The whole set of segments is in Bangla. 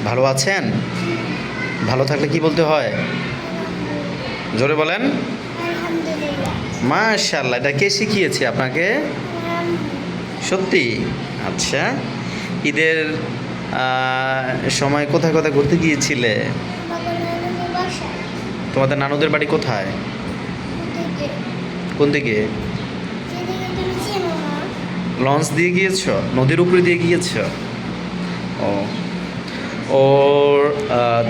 ভালো আছেন? ভালো থাকলে কি বলতে হয়? জোরে বলেন। আলহামদুলিল্লাহ। মাশাআল্লাহ, এটা কে শিখিয়েছে আপনাকে? সত্যি? আচ্ছা, ঈদের সময় কোথায় কোথায় ঘুরতে গিয়েছিলে? তোমাদের নানুদের বাড়ি কোথায়? কোন দিকে? লঞ্চ দিয়ে গিয়েছ? নদীর উপরে দিয়ে গিয়েছ? ও, ওর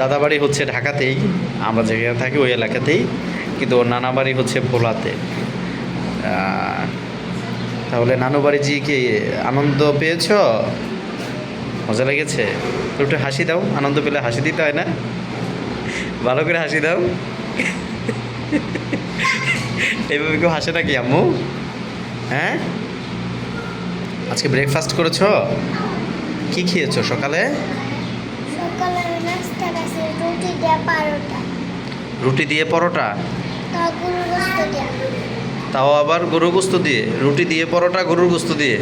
দাদা বাড়ি হচ্ছে ঢাকাতেই, আমরা যেখানে থাকি ওই এলাকাতেই, কিন্তু ওর নানা বাড়ি হচ্ছে ভোলাতে। তাহলে নানু বাড়ি গিয়ে কি আনন্দ পেয়েছ? মজা লেগেছে? একটু হাসি দাও, আনন্দ পেলে হাসি দিতে হয় না? ভালো করে হাসি দাও। এইভাবে কেউ হাসে নাকি আম্মু? হ্যাঁ, আজকে ব্রেকফাস্ট করেছো? কি খেয়েছো সকালে? সকালে নাস্তা খাইছি রুটি দিয়ে পরোটা। রুটি দিয়ে পরোটা? তাও গরুর গোশত দিয়ে। তাও আবার গরুর গোশত দিয়ে? রুটি দিয়ে পরোটা গরুর গোশত দিয়ে?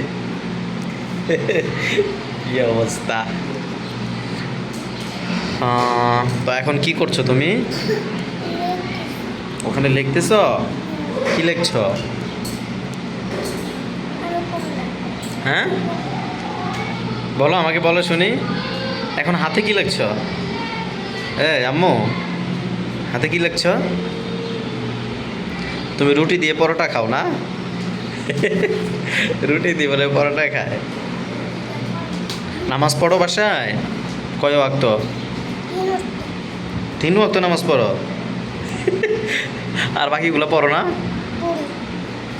কি অবস্থা! তো এখন কি করছো তুমি? ওখানে লিখতেছ? কি লিখছো? হ্যাঁ, বলো, আমাকে বলো শুনি। এখন হাতে কি লিখছো? আম্মু, হাতে কি লিখছো? তুমি রুটি দিয়ে পরোটা খাও না? রুটি দিয়ে বলে পরোটা খায়। নামাজ পড়ো বাসায়? কয় ওয়াক্ত? 3 ওয়াক্ত নামাজ পড়ো? আর বাকিগুলো পড়ো না?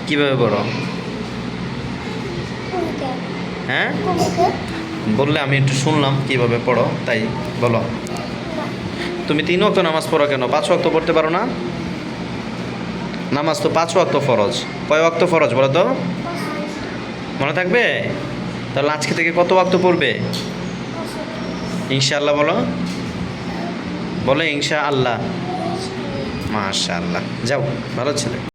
কিভাবে পড়ো? হ্যাঁ, বললে আমি একটু শুনলাম কিভাবে পড়ো, তাই বলো। তুমি 3 ওয়াক্ত নামাজ পড়ো কেন? 5 ওয়াক্ত পড়তে পারো না? নামাজ তো 5 ওয়াক্ত ফরজ। কয় ওয়াক্ত ফরজ বলো তো? মনে থাকবে? তাহলে আজকে থেকে কত ওয়াক্ত পড়বে? ইনশাআল্লাহ বলো, বলো ইনশাআল্লাহ। মাশাআল্লাহ, যাও, ভালো ছেলে।